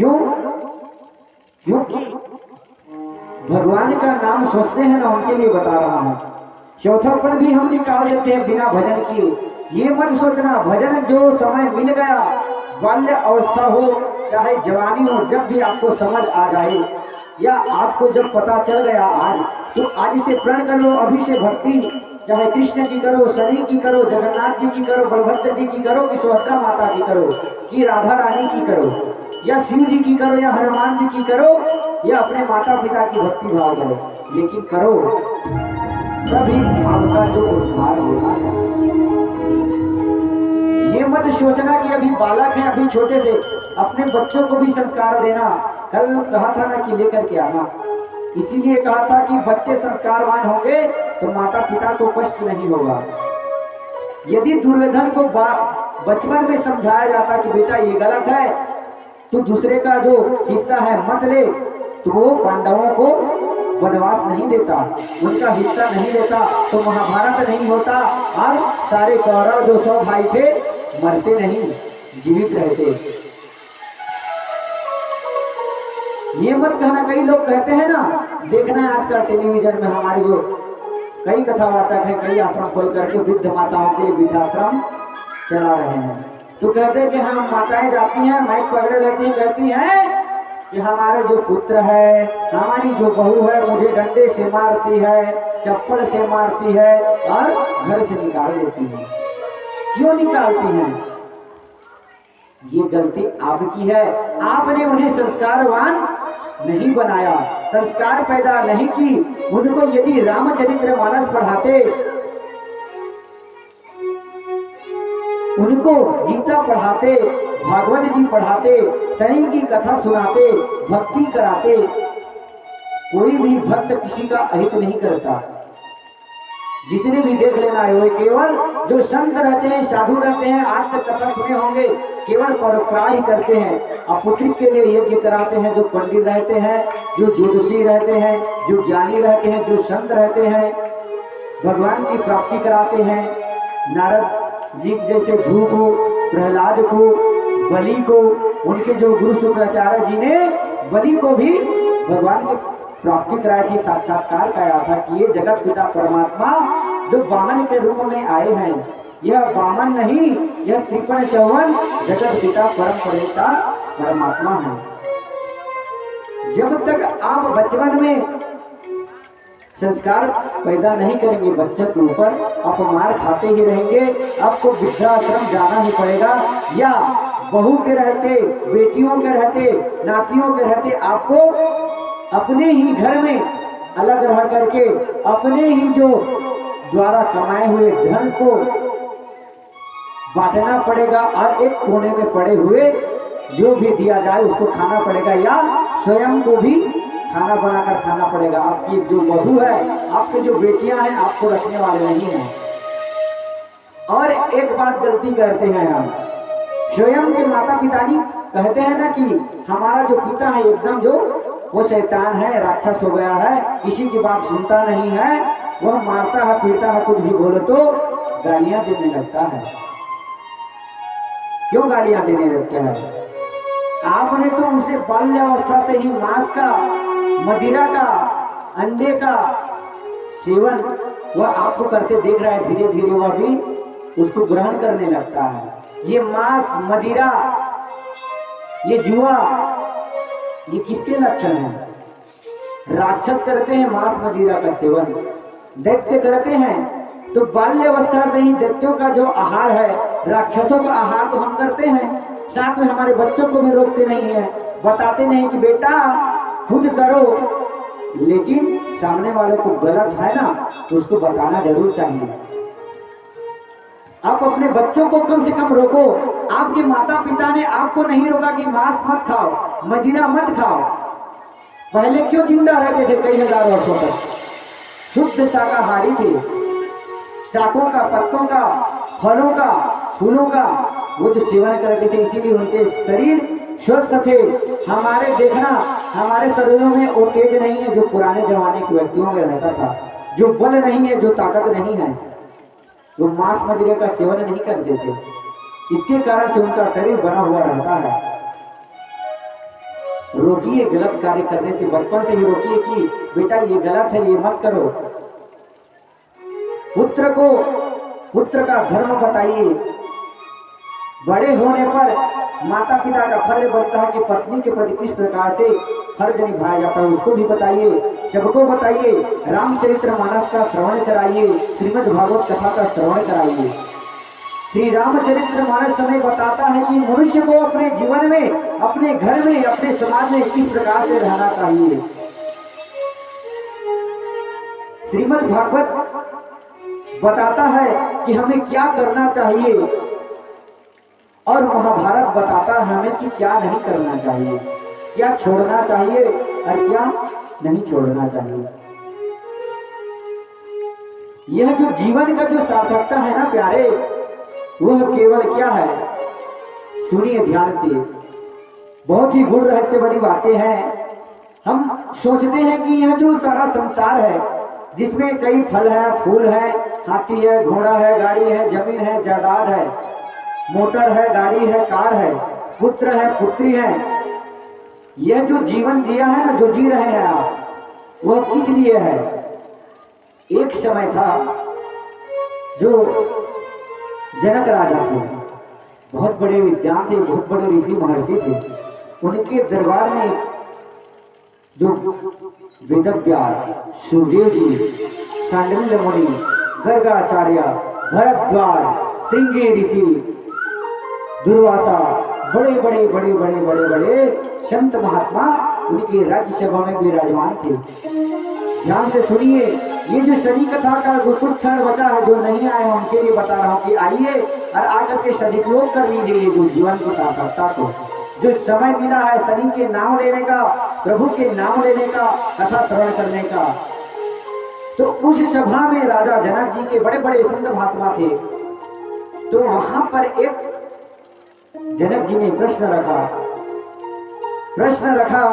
क्यों? क्योंकि भगवान का नाम सोचते हैं ना, उनके लिए बता रहा हूं। चौथापन भी हम निकाल देते हैं बिना भजन किए। ये मत सोचना भजन जो समय मिल गया, बाल्य अवस्था हो चाहे जवानी हो, जब भी आपको समझ आ जाए या आपको जब पता चल गया आज, तो आज से प्रण कर लो, अभी से भक्ति, चाहे कृष्ण की करो, शनि की करो, जगन्नाथ जी की करो, बलभद्र जी की करो, कि सुभद्रा माता की करो, कि राधा रानी की करो, या शिव जी की करो, या हनुमान जी की करो, या अपने माता पिता की भक्ति भाव करो, लेकिन करो तभी आपका जो उद्धार होना है। ये मत सोचना कि अभी बालक है, अभी छोटे से अपने बच्चों को भी संस्कार देना। कल कहा था ना कि लेकर के आना, इसीलिए कहा था कि बच्चे संस्कारवान होंगे तो माता पिता को कष्ट नहीं होगा। यदि दुर्योधन को बचपन में समझाया जाता कि बेटा ये गलत है, तो दूसरे का जो हिस्सा है मत ले, तो वो पांडवों को वनवास नहीं देता, उनका हिस्सा नहीं लेता, तो महाभारत नहीं होता और सारे कौरव जो 100 भाई थे मरते नहीं, जीवित रहते। ये मत कहना, कई लोग कहते हैं ना, देखना है आजकल टेलीविजन में हमारी जो कई कथावाचक है, कई आश्रम खोल करके वृद्ध माताओं के लिए वृद्धाश्रम चला रहे हैं, तो कहते हैं कि हम माताएं जाती हैं, माइक पकड़े रहती हैं, कहती हैं कि हमारे जो पुत्र है, हमारी जो बहू है, मुझे डंडे से मारती है, चप्पल से मारती है और घर से निकाल देती है। क्यों निकालती हैं? ये गलती आपकी है, आपने उन्हें संस्कारवान नहीं बनाया, संस्कार पैदा नहीं की। उनको यदि रामचरितमानस पढ़ाते, उनको गीता पढ़ाते, भागवत जी पढ़ाते, शनि की कथा सुनाते, भक्ति कराते, कोई भी भक्त किसी का अहित नहीं करता। जितने भी देख लेना है, केवल जो संत रहते हैं, साधु रहते हैं, आज तक कथा सुने होंगे, केवल परोपकार ही करते हैं, अपुत्रिक के लिए यज्ञ कराते हैं। जो पंडित रहते हैं, जो ज्योतिषी रहते हैं, जो ज्ञानी रहते हैं, जो संत रहते हैं, भगवान की प्राप्ति कराते हैं। नारद जी जैसे ध्रुव को, प्रहलाद को, बलि को, उनके जो गुरु शुक्राचार्य जी ने बलि को भी भगवान की प्राप्ति कराई थी, साक्षात्कार कराया था कि ये जगत पिता परमात्मा जो वामन के रूप में आए हैं, यह वामन नहीं, यह त्रिपुण चौवन जगत पिता परम परिता परमात्मा है। जब तक आप बचपन में संस्कार पैदा नहीं करेंगे बच्चे के ऊपर, आप मार खाते ही रहेंगे। आपको वृद्धाश्रम जाना ही पड़ेगा, या बहू के रहते, बेटियों के रहते, नातियों के रहते आपको अपने ही घर में अलग रह करके अपने ही जो द्वारा कमाए हुए धन को बांटना पड़ेगा, और एक कोने में पड़े हुए जो भी दिया जाए उसको खाना पड़ेगा, या स्वयं को भी खाना बनाकर खाना पड़ेगा। आपकी जो बहू है, आपके जो बेटियां हैं, आपको रखने वाले नहीं हैं। और एक बात गलती करते हैं हम, स्वयं के माता पिता नहीं कहते हैं ना कि हमारा जो पिता है एकदम जो वो शैतान है, राक्षस हो गया है, किसी की बात सुनता नहीं है, वह मारता है, पीटता है, कुछ भी बोलो तो गालियां देने लगता है। क्यों गालियां देने लगता है? आपने तो उसे बाल्यावस्था से ही मांस का, मदिरा का, अंडे का सेवन वह आपको करते देख रहा है, धीरे धीरे वह भी उसको ग्रहण करने लगता है। ये मांस, मदिरा, ये जुआ, ये किसके लक्षण हैं? राक्षस करते हैं मांस मदिरा का सेवन, दैत्य करते हैं। तो बाल्यावस्था में ही दैत्यों का जो आहार है, राक्षसों का आहार तो हम करते हैं, साथ में हमारे बच्चों को भी रोकते नहीं है, बताते नहीं कि बेटा खुद करो, लेकिन सामने वाले को गलत है ना तो उसको बताना जरूर चाहिए। आप अपने बच्चों को कम से कम रोको। आपके माता पिता ने आपको नहीं रोका कि मांस मत खाओ, मदिरा मत खाओ। पहले क्यों जिंदा रहते थे कई हजार वर्षों तक? शुद्ध शाकाहारी थे, शाकों का, पत्तों का, फलों का, फूलों का वो जो सेवन करते थे, इसीलिए उनके शरीर स्वस्थ थे। हमारे देखना, हमारे शरीरों में वो तेज नहीं है जो पुराने जमाने के व्यक्तियों में रहता था, जो बल नहीं है, जो ताकत नहीं है, वो मांस मदिरा का सेवन नहीं करते थे। इसके कारण से उनका शरीर बना हुआ रहता है। रोकिए गलत कार्य करने से, बचपन से ही रोकिए कि बेटा ये गलत है, ये मत करो। पुत्र का धर्म बताइए। बड़े होने पर माता पिता का फर्ज बनता है कि पत्नी के प्रति किस प्रकार से फर्ज निभाया जाता है, उसको भी बताइए, सबको बताइए। रामचरितमानस का श्रवण कराइए, श्रीमद् भागवत कथा का श्रवण कराइए। श्री रामचरितमानस हमें बताता है कि मनुष्य को अपने जीवन में, अपने घर में, अपने समाज में किस प्रकार से रहना चाहिए। श्रीमद् भागवत बताता है कि हमें क्या करना चाहिए, और महाभारत बताता है हमें कि क्या नहीं करना चाहिए, क्या छोड़ना चाहिए और क्या नहीं छोड़ना चाहिए। यह जो जीवन का जो सार्थकता है ना प्यारे, वह केवल क्या है, सुनिए ध्यान से। बहुत ही गुण रहस्य वाली बातें हैं। हम सोचते हैं कि यह जो सारा संसार है, जिसमें कई फल है, फूल है, हाथी है, घोड़ा है, गाड़ी है, जमीन है, जायदाद है, मोटर है, गाड़ी है, कार है, पुत्र है, पुत्री है, यह जो जीवन जिया है ना, जो जी रहे हैं आप, वह किस लिए है। एक समय था जो जनक राजा थे, बहुत बड़े विद्वान थे, बहुत बड़े ऋषि महर्षि थे। उनके दरबार में जो वेदव्यास, सुखदेव जी, सांडिल्य मुनि, गर्गाचार्य, भरद्वाज, श्रृंगी ऋषि, दुर्वासा, बड़े संत महात्मा उनके राज्यसभा में विराजमान थे। ध्यान से सुनिए, ये जो शनि कथा का जो कुछ क्षण बचा है, जो नहीं आए हैं उनके लिए बता रहा हूँ कि आइए और आकर के सदुपयोग कर लीजिए जो जीवन की सार्थकता को। जो समय मिला है शनि के नाम लेने का, प्रभु के नाम लेने का, कथा श्रवण करने का, तो उस सभा में राजा जनक जी के बड़े बड़े संत महात्मा थे। तो वहां पर एक जनक जी ने प्रश्न रखा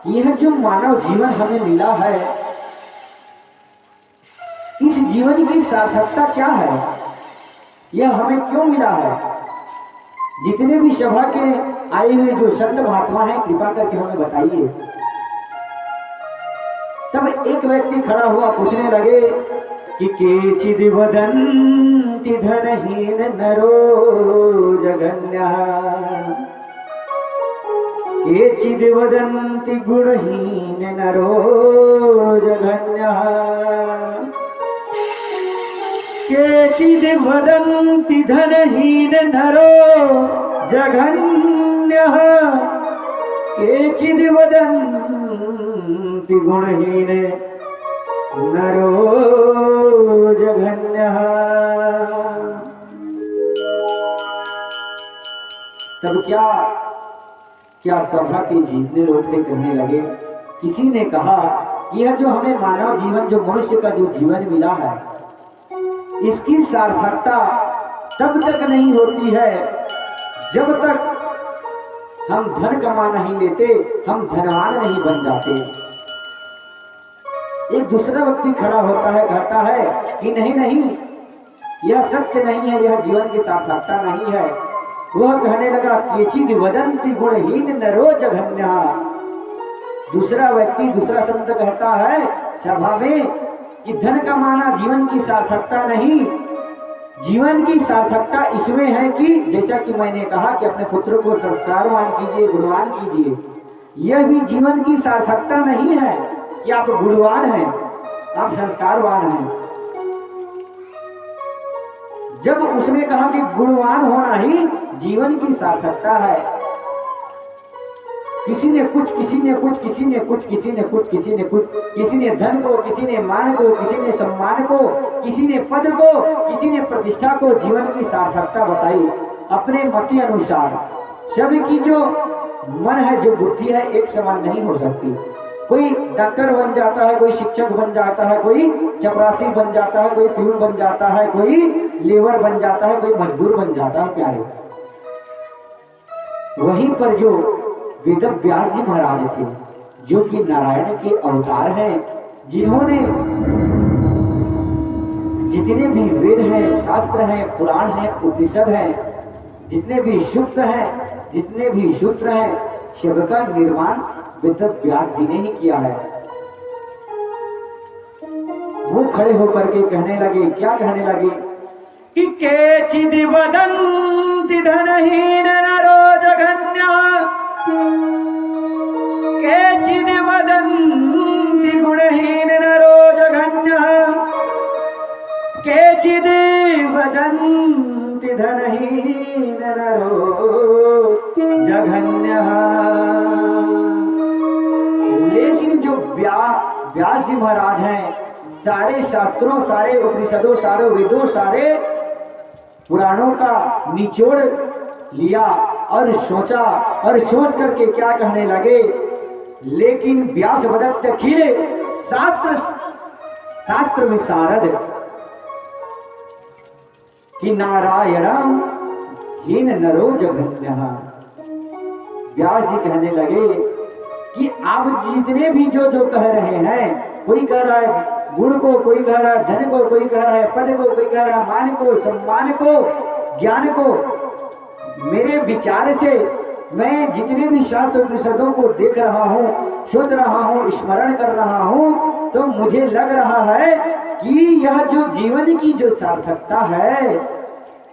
कि यह जो मानव जीवन हमें मिला है, इस जीवन की सार्थकता क्या है, यह हमें क्यों मिला है। जितने भी सभा के आए हुए जो संत महात्मा हैं, कृपा करके हमें बताइए। तब एक व्यक्ति खड़ा हुआ, पूछने लगे कि केचिदि वदन्ति धनहीन नरो जगन्यः, केचिदि वदन्ति गुणहीन नरो जगन्यः, केचिदि वदन्ति धनहीन नरो जघन्यः, केचिदि वदन्ति गुणहीन नरो जघन्यः। तब क्या सभा के जितने लोग थे कहने लगे, किसी ने कहा यह जो हमें मानव जीवन, जो मनुष्य का जो जीवन मिला है, इसकी सार्थकता तब तक नहीं होती है जब तक हम धन कमा नहीं लेते, हम धनवान नहीं बन जाते। एक दूसरा व्यक्ति खड़ा होता है, कहता है कि नहीं, यह सत्य नहीं है, यह जीवन की सार्थकता नहीं है। वह कहने लगा केचिदि वदन्ति गुणहीन नरो जघन्यः। दूसरा व्यक्ति, दूसरा संत कहता है सभा में कि धन कमाना जीवन की सार्थकता नहीं, जीवन की सार्थकता इसमें है कि जैसा कि मैंने कहा कि अपने पुत्र को संस्कारवान कीजिए, गुणवान कीजिए। यह भी जीवन की सार्थकता नहीं है कि आप गुणवान हैं, आप संस्कारवान हैं। जब उसने कहा कि गुणवान होना ही जीवन की सार्थकता है, किसी ने कुछ, किसी ने कुछ, किसी ने कुछ, किसी ने कुछ, किसी ने कुछ, किसी ने धन को, किसी ने मान को, किसी ने सम्मान को, किसी ने पद को, किसी ने प्रतिष्ठा को जीवन की सार्थकता बताई अपने मति अनुसार। सबकी जो मन है, जो बुद्धि है, एक समान नहीं हो सकती। कोई डॉक्टर बन जाता है, कोई शिक्षक बन जाता है, कोई चपरासी बन जाता है, कोई प्यून बन जाता है, कोई लेबर बन जाता है, कोई मजदूर बन जाता है प्यारे। वहीं पर जो वेदव्यास जी महाराज थे, जो कि नारायण के अवतार हैं, जिन्होंने जितने भी वेद हैं, शास्त्र हैं, पुराण हैं, उपनिषद हैं, जितने भी सूक्त हैं, जितने भी सूत्र हैं, सबका निर्माण विद्वत व्यास जी ने ही किया है। वो खड़े होकर के कहने लगे, क्या कहने लगे कि केचिद वदन्ति धनहीन नरो जघन्य, केचिद वदन्ति गुणहीन नरो जघन्य, केचिद वदन्ति धनहीन नरो जघन्य। लेकिन जो व्यास जी महाराज हैं, सारे शास्त्रों, सारे उपनिषदों, सारे वेदों, सारे पुराणों का निचोड़ लिया और सोचा, और सोच करके क्या कहने लगे, लेकिन व्यास वदत्त खिले शास्त्र विशारद कि नारायणम हीन नरो जघन्यः। व्यास जी कहने लगे कि आप जितने भी जो कह रहे हैं, कोई कह रहा है गुण को, कोई कह रहा है धन को, कोई कह रहा है पद को, कोई कह रहा है मान को, सम्मान को, ज्ञान को, मेरे विचार से मैं जितने भी शास्त्र उपनिषदों को देख रहा हूँ, सोच रहा हूँ, स्मरण कर रहा हूँ, तो मुझे लग रहा है कि यह जो जीवन की जो सार्थकता है,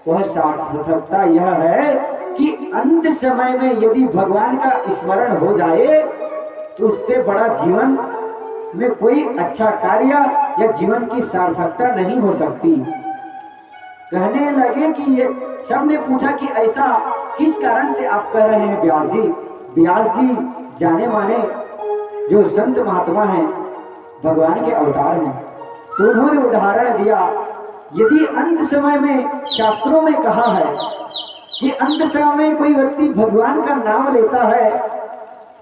वह सार्थकता यह है कि अंत समय में यदि भगवान का स्मरण हो जाए तो उससे बड़ा जीवन में कोई अच्छा कार्य या जीवन की सार्थकता नहीं हो सकती। कहने लगे कि ये सबने पूछा कि ऐसा किस कारण से आप कह रहे हैं व्यास जी? व्यास जी जाने माने जो संत महात्मा हैं, भगवान के अवतार हैं, तो उन्होंने उदाहरण दिया, यदि अंत समय में शास्त्रों में कहा है कि अंत समय में कोई व्यक्ति भगवान का नाम लेता है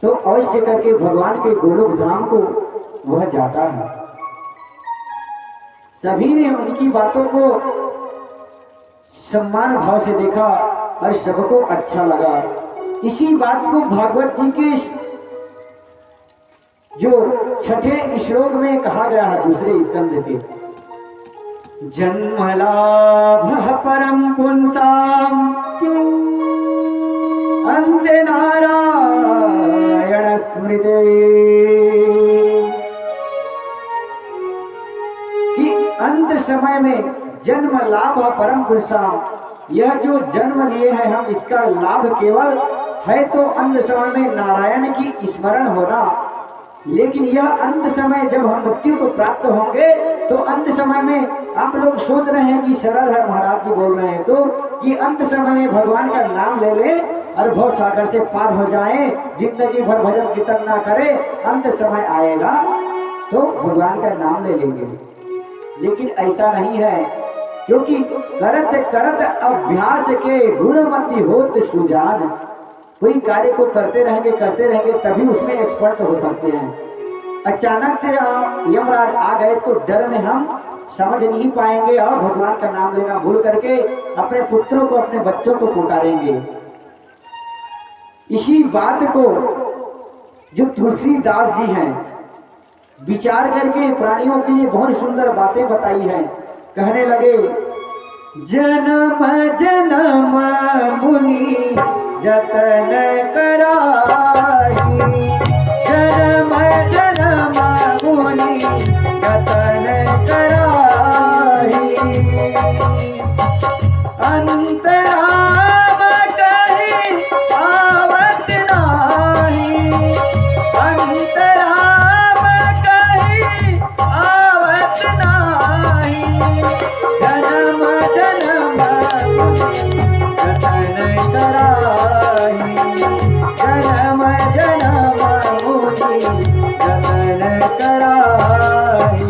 तो अवश्य करके भगवान के गोलोक धाम को वह जाता है। सभी ने उनकी बातों को सम्मान भाव से देखा और सबको अच्छा लगा। इसी बात को भागवत जी के जो छठे श्लोक में कहा गया है, दूसरे स्कंद के, जन्मलाभ परम पुंसाम अन्ते नारायण स्मृते, कि अंत समय में जन्म लाभ परम पुरुषाम, यह जो जन्म लिए हैं हम, इसका लाभ केवल है तो अंत समय में नारायण की स्मरण होना। लेकिन यह अंत समय जब हम मृत्यु को प्राप्त होंगे तो अंत समय में आप लोग सोच रहे हैं कि सरल है, महाराज जी बोल रहे हैं तो कि अंत समय में भगवान का नाम ले ले और भव सागर से पार हो जाएं, जिंदगी भर भजन कीर्तन ना करे, अंत समय आएगा तो भगवान का नाम ले लेंगे। लेकिन ऐसा नहीं है, क्योंकि करत करत अभ्यास के गुणमति होत सुजान। कोई कार्य को करते रहेंगे तभी उसमें एक्सपर्ट हो सकते हैं। अचानक से यमराज आ गए तो डर में हम समझ नहीं पाएंगे और भगवान का नाम लेना भूल करके अपने पुत्रों को, अपने बच्चों को पुकारेंगे। इसी बात को जो तुलसीदास जी हैं विचार करके प्राणियों के लिए बहुत सुंदर बातें बताई हैं। कहने लगे, जन्म जन्म मुनि जतन कराई, जन्म जन्म मुनि जतन कराई, अंतराम कहीं आवत नाही, अंतराम कहीं आवत नाही, जन्म जन्म जतन कराई, जन्म जन्म मुनि जतन कराई।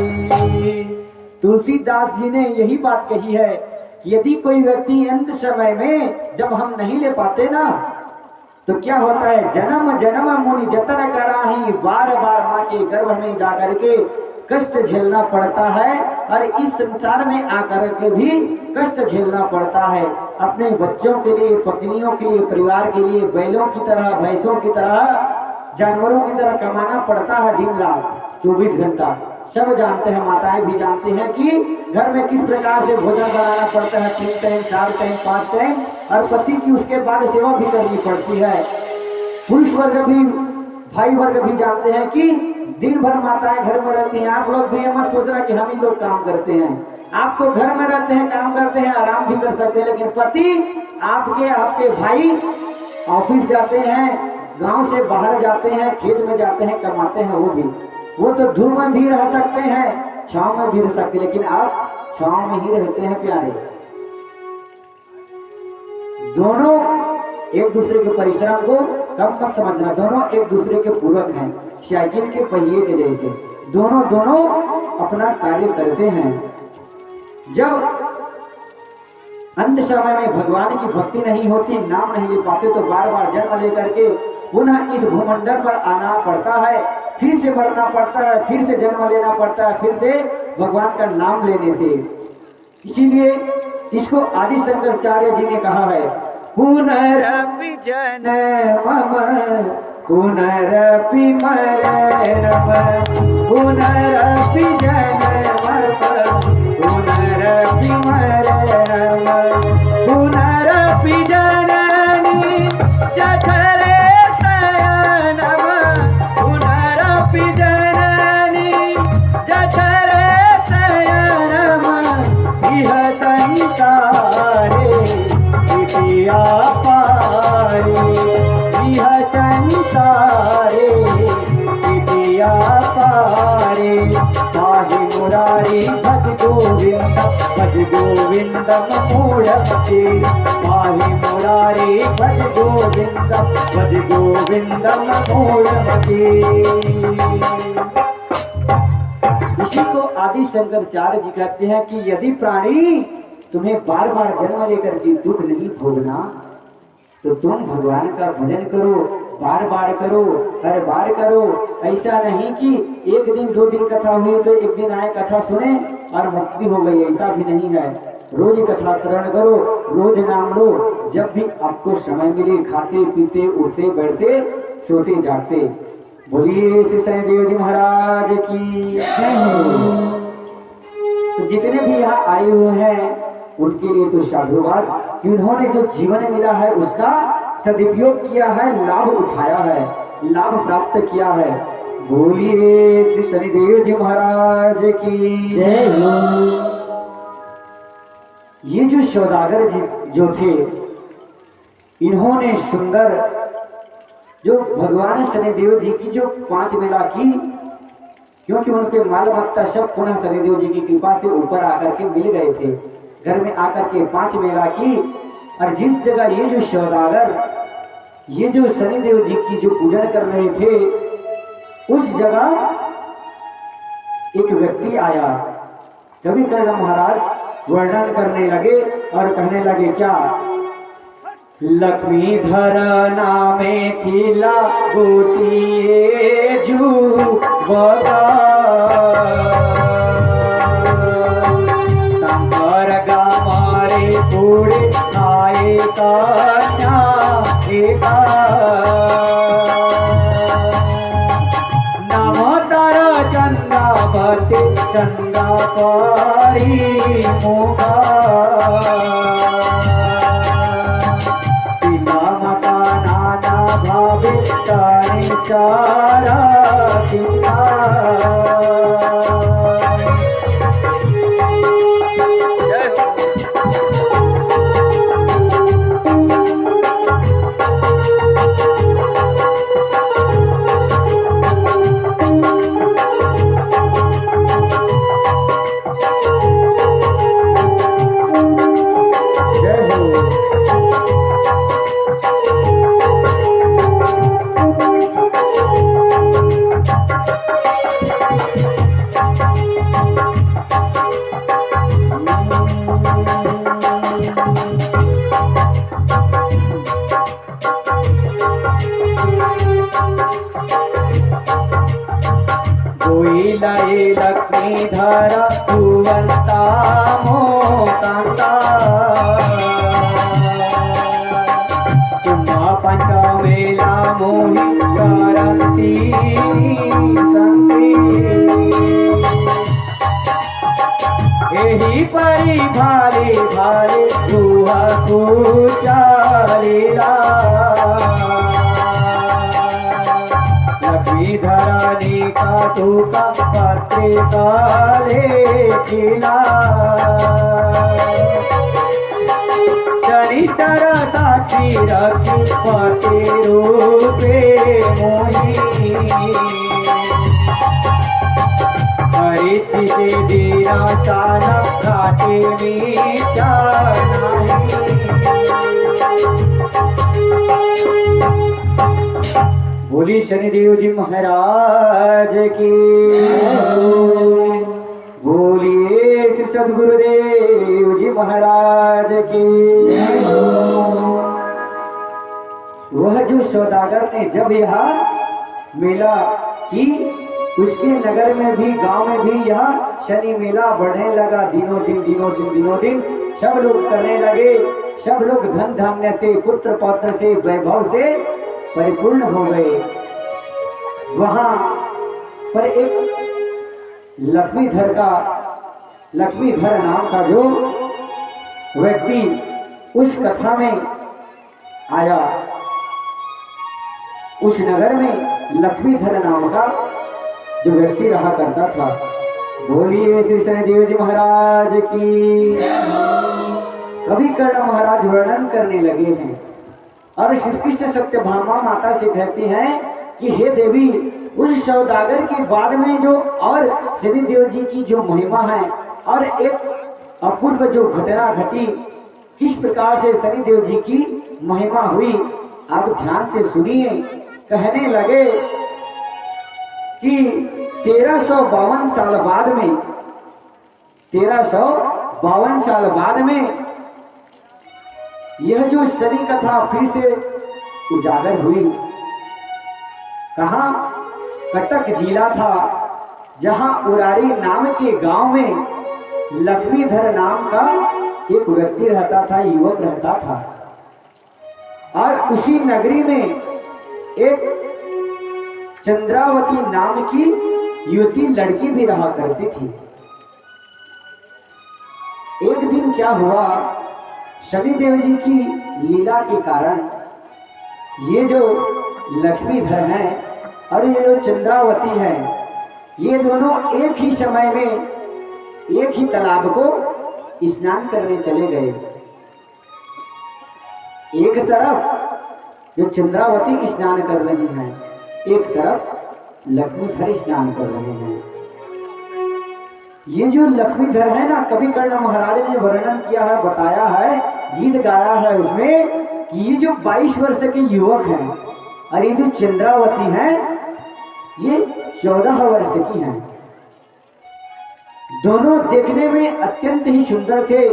तुलसीदास जी ने यही बात कही है कि यदि कोई व्यक्ति अंत समय में जब हम नहीं ले पाते ना तो क्या होता है, जन्म जन्म मुनि जतन कराही, बार बार माँ के गर्भ में जाकर के कष्ट झेलना पड़ता है और इस संसार में आकर के भी कष्ट झेलना पड़ता है। अपने बच्चों के लिए, पत्नियों के लिए, परिवार के लिए बैलों की तरह, भैंसों की तरह, जानवरों की तरह कमाना पड़ता है दिन रात 24 घंटा। सब जानते हैं, माताएं भी जानती हैं कि घर में किस प्रकार से भोजन बनाना पड़ता है, 3 टाइम 4 टाइम 5 टाइम, और पति की उसके बाद सेवा भी करनी पड़ती है। पुरुष वर्ग भी, भाई वर्ग भी जानते हैं कि दिन भर माताएं घर में रहती हैं। आप लोग भी ये मत सोचना कि हम ही लोग काम करते हैं। आप तो घर में रहते हैं, काम करते हैं, आराम भी कर सकते हैं, लेकिन पति आपके भाई ऑफिस जाते हैं, गांव से बाहर जाते हैं, खेत में जाते हैं, कमाते हैं। वो तो धूप में भी रह सकते हैं, छांव में भी रह सकते हैं, लेकिन आप छांव में ही रहते हैं प्यारे। दोनों एक दूसरे के परिश्रम को कम मत समझना, दोनों एक दूसरे के पूरक हैं, साइकिल के पहिए के जैसे। दोनों अपना कार्य करते हैं। जब अंत समय में भगवान की भक्ति नहीं होती, नाम नहीं ले पाते, तो बार बार जन्म लेकर के पुनः इस भूमंडल पर आना पड़ता है, फिर से मरना पड़ता है, फिर से जन्म लेना पड़ता है, फिर से भगवान का नाम लेने से। इसीलिए इसको आदि शंकराचार्य जी ने कहा है, पुनरपि जन्मम पुनरपि मरणम, पुनरपि जन्मम पुनरपि मरणम, पुनरपि जननी जठरे शयनम, पुनरपि जननी जठरे शयनम, इह संसारे इतिया पारे, इह संसारे इतिया पारे। पाहि मुरारी भज गोविंदम मूढ़मते, पाहि मुरारी भज गोविंदम मूढ़मते। इसी को आदि शंकराचार्य जी कहते हैं कि यदि प्राणी तुम्हें बार बार जन्म लेकर के दुख नहीं भोगना, तो तुम भगवान का भजन करो, बार बार करो, हर बार करो। ऐसा नहीं कि एक दिन 2 दिन कथा हुई तो एक दिन आए कथा सुने और मुक्ति हो गई, ऐसा भी नहीं है। रोज कथा श्रवण करो, रोज नाम लो, जब भी आपको समय मिले, खाते पीते उठते बैठते सोते जागते। बोलिए श्री शनिदेव जी महाराज की जय हो। तो जितने भी यहाँ आए हुए हैं उनके लिए तो साधुवाद कि उन्होंने जो जीवन मिला है उसका सदुपयोग किया है, लाभ उठाया है, लाभ प्राप्त किया है। बोलिए श्री शनिदेव जी महाराज की जय हो। ये जो सौदागर जी जो थे, इन्होंने सुंदर जो भगवान शनिदेव जी की जो 5 मेला की, क्योंकि उनके माल मत्ता सब पुनः शनिदेव जी की कृपा से ऊपर आकर के मिल गए थे, घर में आकर के 5 मेला की। और जिस जगह ये जो सौदागर, ये जो शनिदेव जी की जो पूजन कर रहे थे, उस जगह एक व्यक्ति आया। कवि कर्ण महाराज वर्णन करने लगे और कहने लगे क्या, लक्ष्मीधर नामे थिला गोटिए जू बगा, तंबर गामारे पूरे आए कन्या एका, नमो तारा चंदा भटे चंदा पारी मुगा, चारा पिता। लक्ष्मीधर भुवंता मोकांता, तुम्हा पंचमेला मोहि करंती संति, एही परि भाले भाले दुहा कुचारीला, धराने का टूका पत्रिका लेखिला शनि सरसाक्षी रखी पति रूपे मोही हरिचि से दीना साना घाटे में क्या बोली शनिदेव जी महाराज की बोलिए श्री सद्गुरुदेव जी महाराज की। वह जो सौदागर ने जब यह मेला की उसके नगर में भी गांव में भी यह शनि मेला बढ़ने लगा। दिनों दिन सब लोग करने लगे। सब लोग धन धान्य से पुत्र पौत्र से वैभव से परिपूर्ण हो गए। वहां पर एक लक्ष्मीधर नाम का जो व्यक्ति उस कथा में आया, उस नगर में लक्ष्मीधर नाम का जो व्यक्ति रहा करता था। बोलिए श्री शनिदेव जी महाराज की। कभी कर्ण महाराज वर्णन करने लगे हैं और श्री कृष्ण सत्यभामा माता से कहते हैं कि हे देवी, उस सौदागर के बाद में जो और शनिदेव जी की जो महिमा है और एक अपूर्व जो घटना घटी, किस प्रकार से शनिदेव जी की महिमा हुई, आप ध्यान से सुनिए। कहने लगे कि 1352 साल बाद में यह जो शनि कथा फिर से उजागर हुई। कहाँ? कटक जिला था, जहां उरारी नाम के गांव में लक्ष्मीधर नाम का एक व्यक्ति रहता था, युवक रहता था। और उसी नगरी में एक चंद्रावती नाम की युवती लड़की भी रहा करती थी। एक दिन क्या हुआ, शनिदेव जी की लीला के कारण ये जो लक्ष्मीधर हैं और ये जो चंद्रावती हैं, ये दोनों एक ही समय में एक ही तालाब को स्नान करने चले गए। एक तरफ जो चंद्रावती स्नान कर रही हैं, एक तरफ लक्ष्मीधर स्नान कर रहे हैं। ये जो लक्ष्मीधर है ना, कवि कर्ण महाराज ने वर्णन किया है, बताया है, गीत गाया है उसमें कि ये जो 22 वर्ष के युवक हैं और ये जो चंद्रावती हैं ये 14 वर्ष की हैं। दोनों देखने में अत्यंत ही सुंदर थे,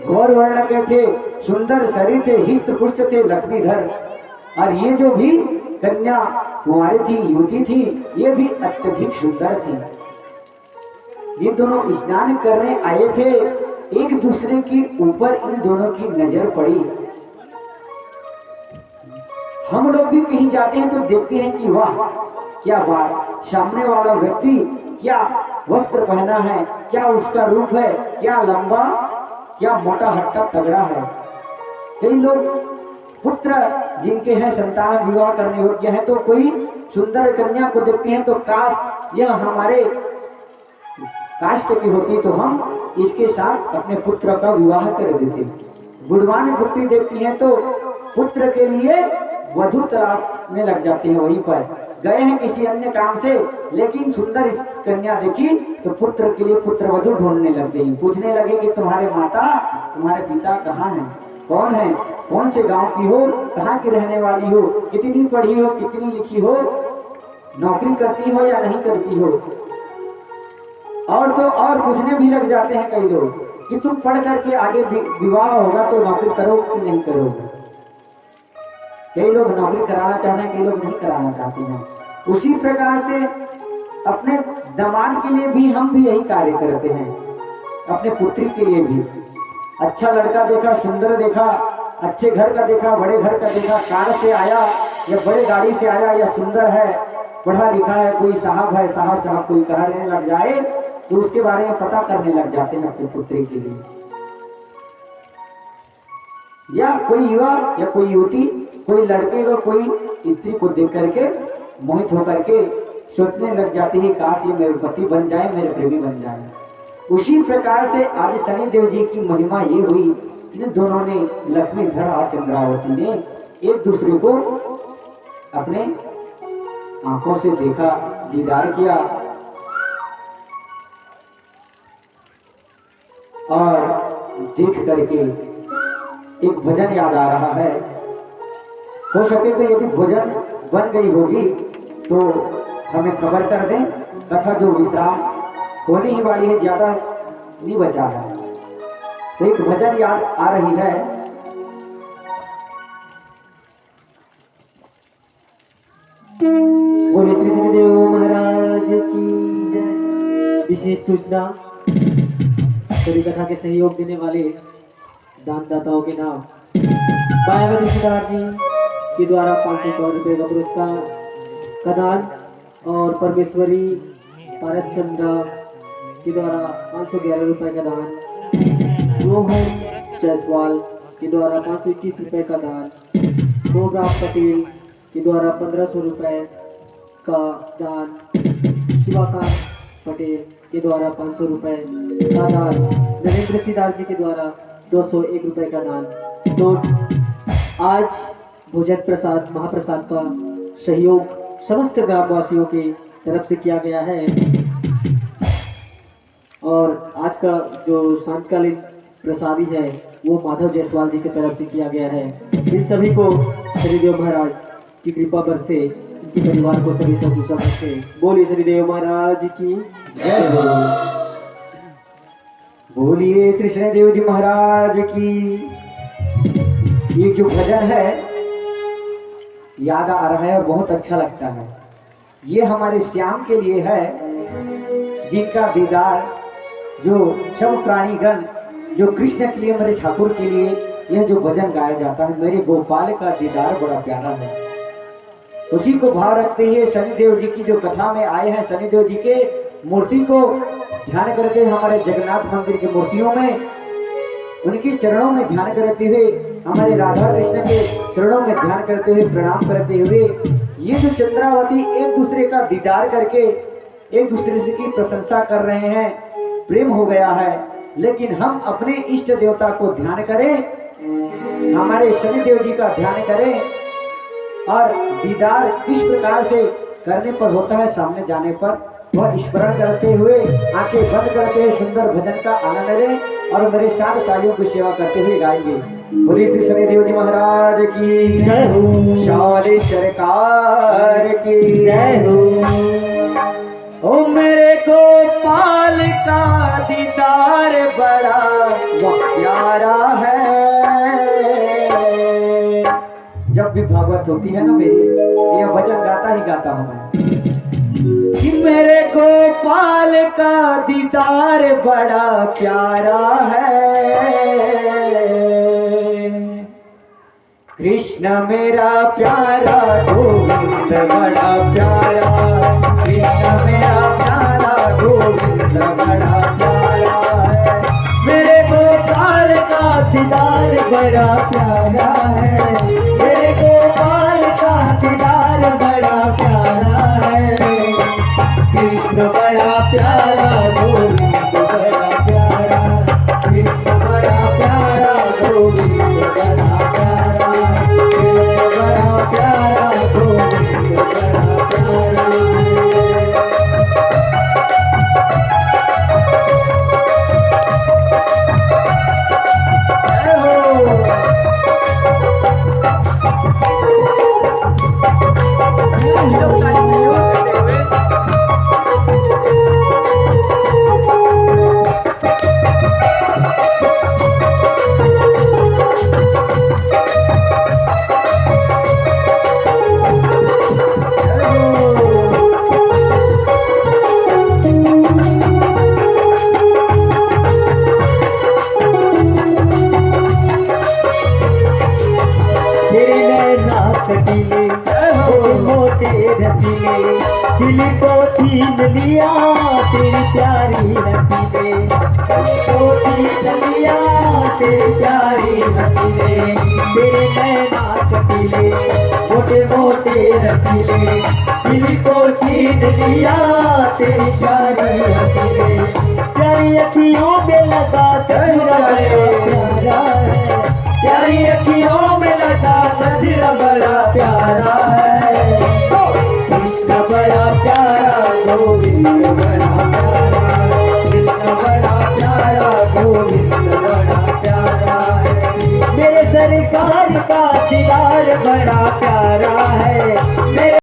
गौर वर्ण के थे, सुंदर शरीर थे, हिष्ट पुष्ट थे लक्ष्मीधर। और ये जो भी कन्या कुंवारी थी, युवती थी, ये भी अत्यधिक सुंदर थी। ये दोनों स्नान करने आए थे, एक दूसरे के ऊपर इन दोनों की नजर पड़ी। हम लोग भी कहीं जाते हैं तो देखते हैं कि वाह क्या बात, सामने वाला व्यक्ति क्या वस्त्र पहना है, क्या उसका रूप है, क्या लंबा, क्या मोटा हट्टा तगड़ा है। कई लोग पुत्र जिनके हैं संतान विवाह करने योग्य हैं तो कोई सुंदर कन्या को देखते हैं तो काश यह हमारे कास्ट की होती तो हम इसके साथ अपने पुत्र का विवाह कर देते। गुणवान पुत्री देखती हैं तो पुत्र के लिए वधू तलाशने लग जाते हैं। वहीं पर गए हैं किसी अन्य काम से, लेकिन सुंदर कन्या देखी तो पुत्र के लिए पुत्र वधू ढूंढने लग गई। पूछने लगे कि तुम्हारे माता तुम्हारे पिता कहाँ हैं, कौन है, कौन से गांव की हो, कहाँ की रहने वाली हो, कितनी पढ़ी हो, कितनी लिखी हो, नौकरी करती हो या नहीं करती हो। और तो और पूछने भी लग जाते हैं कई लोग कि तुम पढ़ करके आगे विवाह होगा तो नौकरी करोगे कि नहीं करोगे। कई लोग नौकरी कराना चाहते हैं, कई लोग नहीं कराना चाहते हैं। उसी प्रकार से अपने दामाद के लिए भी हम भी यही कार्य करते हैं, अपने पुत्री के लिए भी। अच्छा लड़का देखा, सुंदर देखा, अच्छे घर का देखा, बड़े घर का देखा, कार से आया या बड़े गाड़ी से आया या सुंदर है, पढ़ा लिखा है, कोई साहब है, साहब कोई कहने लग जाए तो उसके बारे में पता करने लग जाते हैं अपनी पुत्री के लिए। या कोई युवा या कोई युवती कोई लड़के को कोई स्त्री को देख करके मोहित होकर के सोचने लग जाती है काश ये मेरे पति बन जाए, मेरे प्रेमी बन जाए। उसी प्रकार से आज शनिदेव जी की महिमा ये हुई, इन दोनों ने, लक्ष्मीधर और चंद्रावती ने एक दूसरे को अपने आंखों से देखा, दीदार किया और देख करके एक भजन याद आ रहा है। हो सके तो यदि भोजन बन गई होगी तो हमें खबर कर दें। कथा जो विश्राम होने ही वाली है, ज्यादा नहीं बचा है। तो एक भजन याद आ रही है। बोले कृष्णदेव महाराज की जय। विशेष सूचना, सभी कथा के सहयोग देने वाले दानदाताओं के नाम मायावती सिद्धार जी के द्वारा 500 रुपये का पुरस्कार का दान, और परमेश्वरी पारसचंद्र के द्वारा 511 रुपये का दान, रोहन जायसवाल के द्वारा 521 रुपये का दान, गोग्राम पटेल के द्वारा 1500 रुपये का दान, शिवाकांत पटेल के द्वारा 500 रुपये का दान, नरेंद्र सिद्धार जी के द्वारा 201 रुपये का दान। तो आज भोजन प्रसाद महाप्रसाद का सहयोग समस्त ग्रामवासियों की तरफ से किया गया है, और आज का जो सांतकालीन प्रसादी है वो माधव जायसवाल जी की तरफ से किया गया है। इन सभी को शनिदेव महाराज की कृपा बरसे, इनके परिवार को सभी संतुष्ट बरसे। बोलिए शनिदेव महाराज की जय हो। बोलिए श्री शनिदेव जी महाराज की। ये जो भजन है याद आ रहा है और बहुत अच्छा लगता है। ये हमारे श्याम के लिए है, जिनका दीदार, जो सब प्राणीगण, जो कृष्ण के लिए, मेरे ठाकुर के लिए यह जो भजन गाया जाता है, मेरे गोपाल का दीदार बड़ा प्यारा है। उसी को भाव रखते हुए शनिदेव जी की जो कथा में आए हैं, शनिदेव जी के मूर्ति को ध्यान करते हुए, हमारे जगन्नाथ मंदिर की मूर्तियों में, उनके चरणों में ध्यान करते हुए, हमारे राधा कृष्ण के चरणों में ध्यान करते हुए, प्रणाम करते हुए, ये जो चंद्रावती एक दूसरे का दीदार करके एक दूसरे से की प्रशंसा कर रहे हैं, प्रेम हो गया है। लेकिन हम अपने इष्ट देवता को ध्यान करें, हमारे शनिदेव जी का ध्यान करें, और दीदार किस प्रकार से करने पर होता है, सामने जाने पर वह स्मरण करते हुए, आंखें बंद करते हुए सुंदर भजन का आनंद लें और मेरे साथ तालियों की सेवा करते हुए गाएंगे। बोलिए श्री शनिदेव जी महाराज की जय हो, शाली सरकार की जय हो। ओ मेरे गोपाल का दीदार बड़ा प्यारा है। जब भी भागवत होती है ना मेरी, यह भजन गाता ही गाता हूँ मैं कि मेरे गोपाल का दीदार बड़ा प्यारा है। कृष्ण मेरा प्यारा गोविंद बड़ा प्यारा, कृष्ण मेरा प्यारा गोविंद बड़ा प्यारा है। मेरे गोपाल का दीदार बड़ा प्यारा है, मेरे गोपाल का दीदार बड़ा प्यारा है। कृष्ण बड़ा प्यारा गोविंद बड़ा प्यारा, कृष्ण बड़ा प्यारा गोविंद बड़ा प्यारा, कृष्ण बड़ा प्यारा गोविंद बड़ा प्यारा। मोटे रसीले दिल को छीन लिया तेरी प्यारी हंसी ने, को छीन लिया तेरी प्यारी हंसी ने। तेरे नैना चटीले मोटे मोटे रसीले, दिल को छीन लिया तेरी प्यारी हंसी ने। प्यारी अखियों में लगा गजरा बड़ा प्यारा है, प्यारी अखियों में लगा गजरा बड़ा प्यारा है। कृष्ण बड़ा प्यारा गोविंद बड़ा प्यारा, कृष्ण बड़ा प्यारा गोविंद बड़ा प्यारा है। मेरे सरकार का दीदार बड़ा प्यारा है। मेरे